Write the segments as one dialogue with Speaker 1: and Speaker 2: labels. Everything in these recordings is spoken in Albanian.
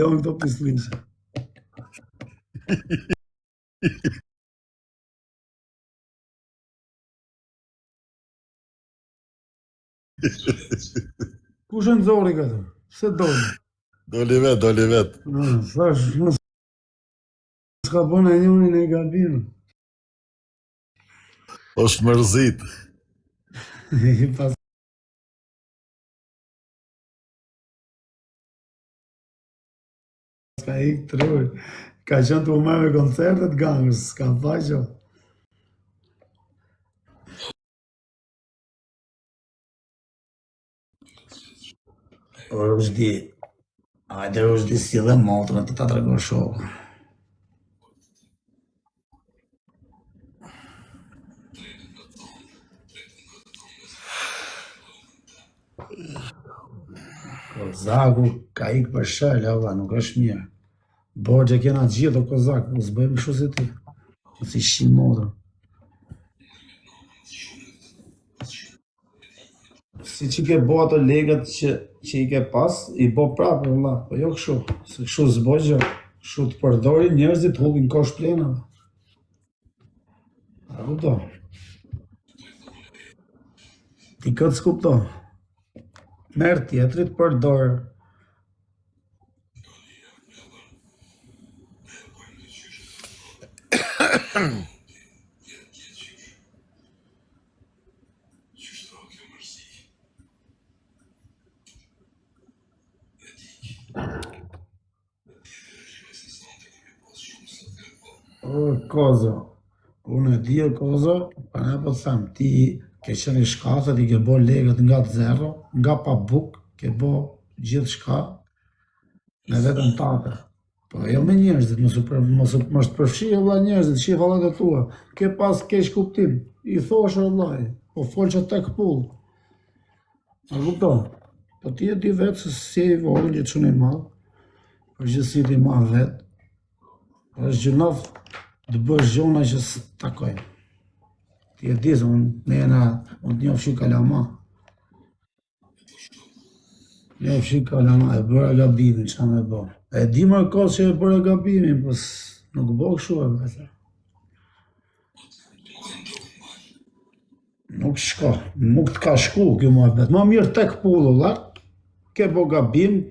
Speaker 1: Don't këto pislishe. Kush e nxori këtë? Se doli?
Speaker 2: Doli vet.
Speaker 1: Thash, s'ka bënë e njëri në gabim.
Speaker 2: Është mërzit.
Speaker 1: Pas ka ikë trur. Ka qenë të ume me koncertet gangës, s'ka faqo. Është di, hajde është di si dhe motrën të ta tregosh shokë. Kozaku ka ikë për shëll, ova, nuk është mirë. Borgje kena gjithë o Kozak, po s'bëjmë kështu si ti. Si shim motrën. Si që ke bo ato legët që i ke pas, i bo prapë, vëlla, po jo kështu, se kështu s'bojgjë, kështu të përdori njerëzit hullin kosh plenave. A kupto? Ti këtë s'kupto. Merë tjetrit përdor. Kozo, unë e di e Kozo, pa ne po të them, ti ke qenë i shkatët, i ke bo legët nga të zero, nga pa buk, ke bo gjithë shka, me vetën tate. Po jo me njerëzit, mos të përfshirë vëlla njerëzit, shih hallat e tua, ke pas keq kuptim, i thoshe vëllai, po fol që tek pull. A kupton? Po ti e di vetë se si e i vogël që çun i madh, përgjithësi ti ma vetë, është gjënof të bësh gjona që s'takojnë. Ti e di se unë të njoh shi kalama. Njoh shi kalama, e bëra gabimin, çka me bë. E di më kohë që e bëra gabimin, po nuk bë kështu e vetë. Nuk të ka shku kjo muhabet. Ma mirë tek pullu, valla. Ke bo gabim,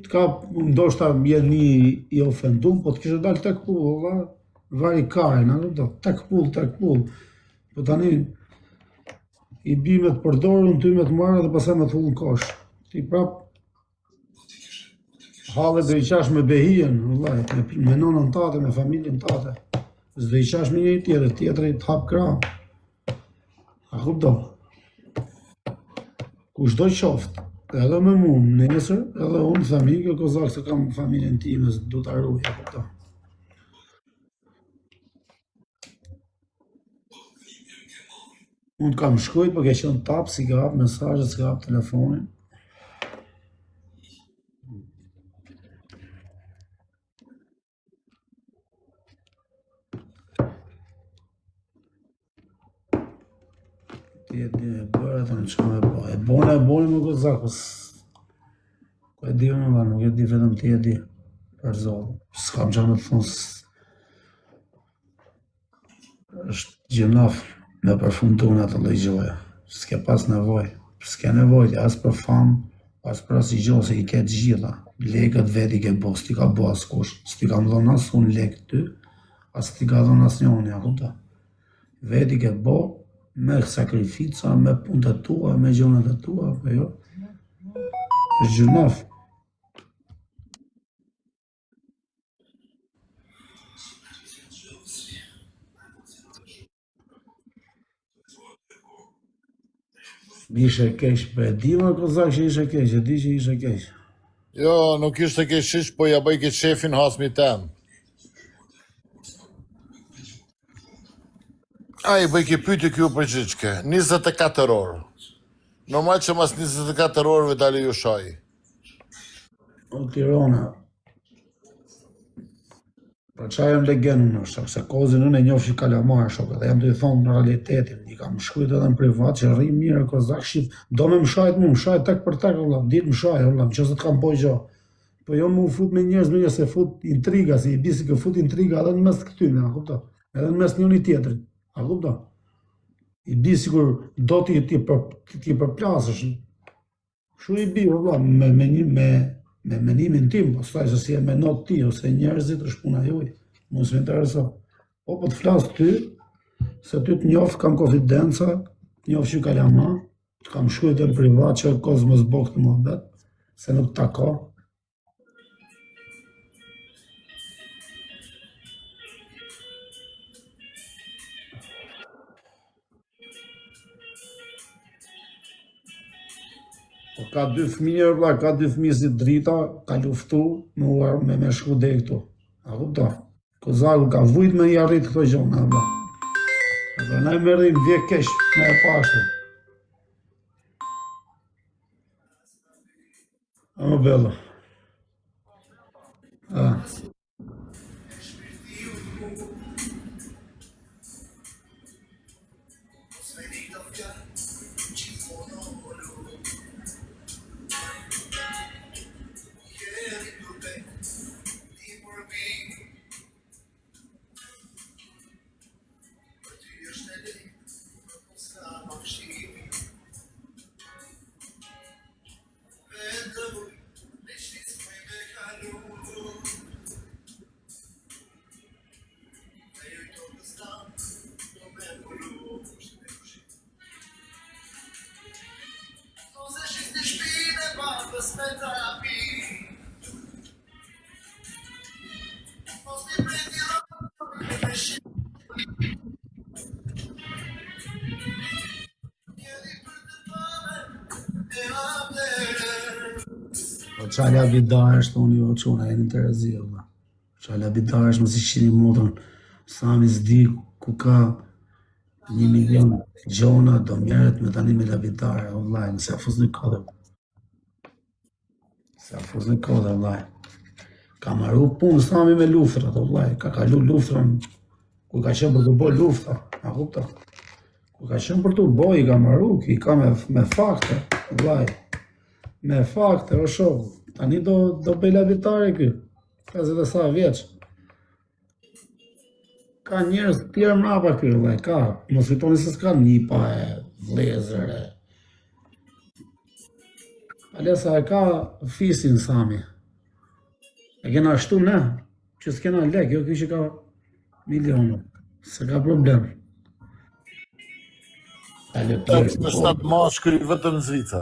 Speaker 1: ndoshta jeni i ofendum, po të kishe dalë tek pullu, valla. Vari karin, tek pull. Po tani, i bi me të përdorën, ty me të marrë dhe pasaj me të hullën kosh. Ti prap, hallet do i qash me behien, me nonën tate, me familjen tate. S'do i qash me njëri tjetër, tjetëri të hap kram. A kupto? Kushdo qoftë, edhe me mu, nesër, edhe unë familje, Kozak se kam familjen time, du të arruj, a kupto? Unë kam shkujt, po ke qenë tap, si ka hap mesazhet, si ka hap telefonin. Ti e di e bërë, të në që me bërë. E bone më Kozak, po e di unë, nuk e di vetëm ti e di. Për zotë, s'kam që me të thonë, është gjënaf. Me përfundu në atë lejgjoja, s'ke pas nevoj, s'ke nevoj, as për famë, as për asë i gjohë, se i ke të gjitha, lekët veti ke bo, s'ti ka bo as kush, s'ti ka më dhonë as unë lekë ty, as t'ti ka dhonë as njoni, a kupta. Veti ke bo, me sakrifica, me punët e tua, me gjonet e tua, për jo, është gjënaf. Ishe keq, për e di më Kozak që ishe keq, e di që ishe keq.
Speaker 2: Jo, nuk ishte keq shish, po ja bëj këtë shefin hasmi tem. A i bëj këtë pyti kjo për gjithke, 24 orë. Normal që mas 24 orëve dali ju shaj.
Speaker 1: O Tirana, pa qa jem legendë në shok, se Kozin unë e njofë që kalamar shok, dhe jam të i thonë në realitetin, i kam shkujt edhe në privat që rrim mirë Kozak shqip, do me më shajt tek për tek, ditë më shajt, më që se të kam poj gjo. Po jo mu fut me njerëz me një se fut intriga, si i bisi kë fut intriga edhe në mes këtyne, a kupto? Edhe në mes njëri tjetrit, a kupto? I bisi kur do ti përplasësh. Shu i bi, me menimin tim, pastaj se si e menot ti, ose njerëzit është puna juaj, mos më intereso. Po të flas ty, se ty të njof, kam konfidenca, të njof që kalama, të kam shkujt e në privat që kozë mos bëk të muhabet, se nuk tako. Po ka 2 fëmijë, vlla, ka 2 fëmijë si drita, ka luftu me shku deri këtu. A kupton? Kozaku ka vujt me i arrit këto gjona, vlla. Edhe na më rrin vje keq me e pashtu. Ama bello. Po qala bidar është unë jo quna e në të rëzio, vlla. Qala bidar është më si qini motën, Sami s'di ku ka 1 milion gjona do mjeret me tani me labitare, vllaj, nëse afuz në kodë. Se afuz në kodë, vllaj. Ka marru punë Sami me luftrat, vllaj, ka kalu luftrën, ku ka qenë për të bo lufta, a kupta? Ku ka qenë për të bo, i ka marru, i ka me fakte, vllaj. Me fakte, o shoku, tani do bëj labitare ky, 50 e sa vjeç. Ka njerëz tjerë mrapa ky, vllai, ka. Mos fitoni se s'ka nipa e vlezër e. Alesa e ka fisin Sami. E kena ashtu ne, që s'kena lek, jo ky që ka miliona. Se ka problem.
Speaker 2: Me stat mashkull vetëm Zvica.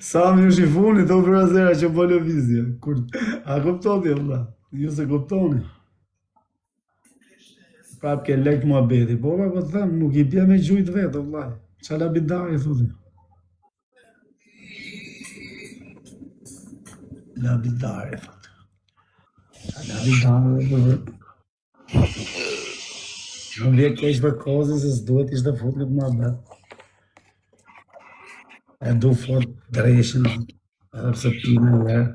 Speaker 1: Sami është i funit, do për azera që po lëvizje. A kuptoni, vlla? Ju se kuptoni. Prap ke lek muhabeti, po të them, nuk i bje me gjujt vetë, vlla. Qa labidari, thuti. Labidari, thuti. Qa labidari, Nuk vje keq për kozën se s'duhet ishte fut këtë muhabet. E du fort dreshin, edhe pse pime e verë.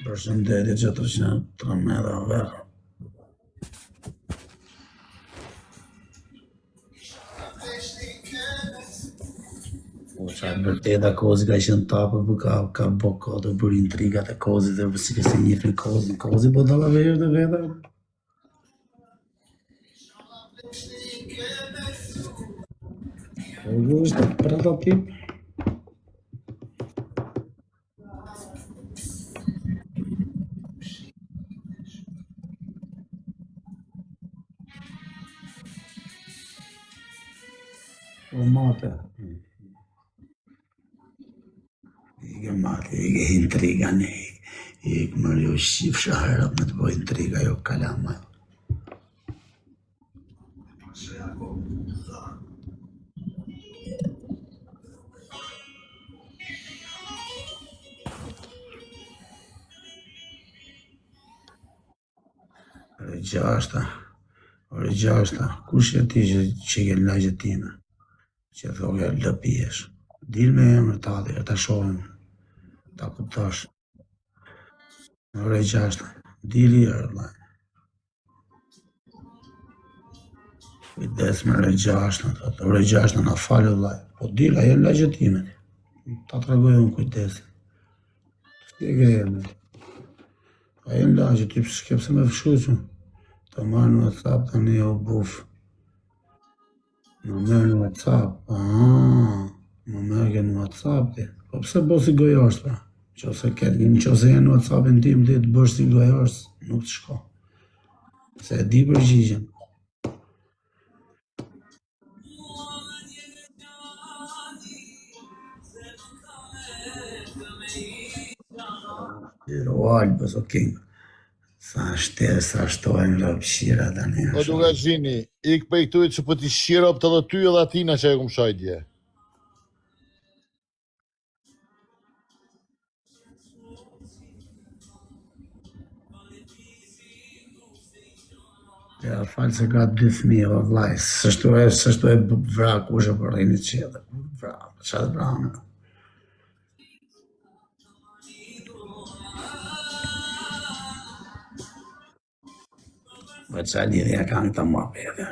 Speaker 1: Përshëndetje që 313 verë. Qa e vërteta Kozi ka qenë tapër, për ka bo kodë, për intrigat e Kozit dhe si kësi njëfni Kozit. Kozi po dalla verë dhe veta. Kozi është protatip. O mate. Ike intriga ne, ike mërë jo shqip shaharët me të boj intriga jo kalama. Ore gjashta, kush e ti që ke lagje time, që thoke lëpijesh, dil me emër tati, e ta shohim, ta kuptash. Ore 6, dili vëllai. Kujdes me ore 6, ore 6 na falë vëllai. Po dil ajo lagjetime. Ta tregoj unë kujdesin. Ti e gjejmë. Ajo lagje ti s'ke me fshujë. Të marrë në WhatsApp tani o buf. Më merë në WhatsApp. Më merë në WhatsApp ti. Po pse bo si gojars pra? Nëse jenë në WhatsApp-in tim ti të bësh si gojars, nuk të shko. Se e di përgjigjen. Albës, okej. Sa shtojnë lopshira tani.
Speaker 2: Po duka gjini, ik për i këtuj që për t'i shqira për të dhe ty edhe atina që e kumë shajtje.
Speaker 1: Ja, falë se ka 2 fëmijë, o vlaj, sështu e vra kushe për rejnë qëtë. Vra, qatë vranë. Bë qa lidhja kanë këta ma pete.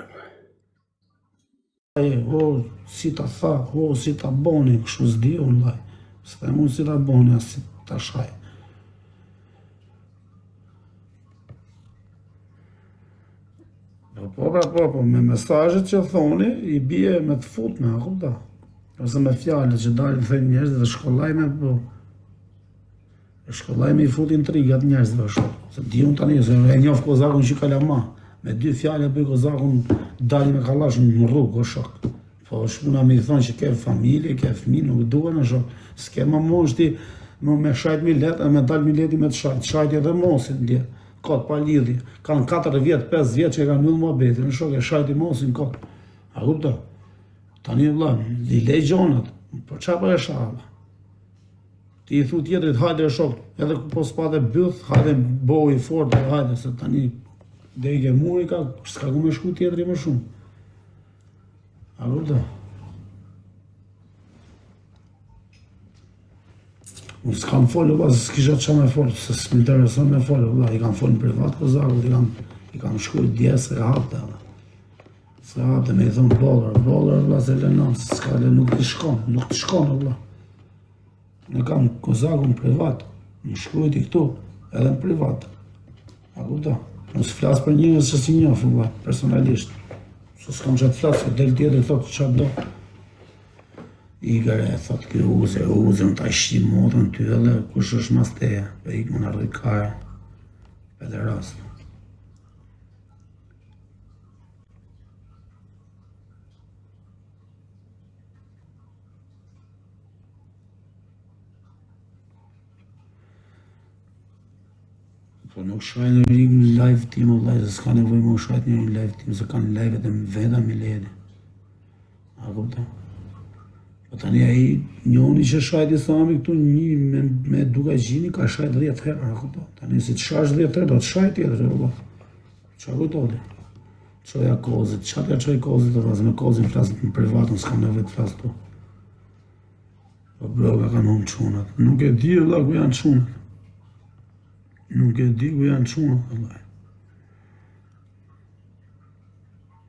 Speaker 1: Si ta tha, si ta boni, kështu s'di unë laj. S'ta mund si ta boni, as si ta shaj. Po, me mesazhet që thoni, i bie me të futme, a kupta? Ose me fjallet që dalin thënë njerëzit dhe shkollaj me po. Shkollaj me i fut intrigat njerëzve shumë. Se di unë tani, se e njof kozakun që kalama. Me 2 fjallet për kozakun dalin me kalash në rrugë, o shok. Po shpuna me i thonë që ke familje, ke fëmijë, nuk duhen e shok. S'ke më mosh ti me shajt milet, e me dal mileti me të shajt. Shajt edhe mosin, ndje. Kot pa lidhje. Kanë 4 vjet, 5 vjet që e kanë mbyll muhabetin, në shok e shajti mosin kot. A kupta? Tani vëlla, i lej gjonat, po çfarë po e shalla? Ti i thu tjetrit, hajde shok, edhe po s'pate byth, hajde bohu i fort, hajde, se tani degje muri ka, s'ka ku me shku tjetri më shumë. A kupta? Unë s'kam folë, se s'kisha qa me folë, se s'm'intereson me folë, i kam folë në privat kozakut, i kam shkuj dje se hapte. Se hapte me i thonë boller, se lenon, se s'ka le nuk të shkon, Në kam kozakun në privat, në shkujt i këtu, edhe në privat. A kupta? Nësë flasë për njërës që si njofë, personalisht. Se s'kam që të flasë, se del tjetër, thotë që do. Igare, thotë kjo uze, ta shqim motën ty edhe kush është mas teja, pe ikë më në rrikare, pe dhe rast. Po nuk shajnë në rikë në live tim, se s'ka nevoj më shajt një live tim, se kanë live e më veda me ledi. A kupta? Po tani aji njoni që shajt Islami këtu me duka gjini ka shajt 10 herë, a kupta? Tani si të shash 10 herë, do të shajt tjetër, qa kujtodi? Qoja kozit, qatë ja qoj kozit të me kozin flasën në privatën, s'kam nevoj të flasë tu. Po broga kanë unë qunat, nuk e di ku janë qunat. Nuk e di ku janë qunë,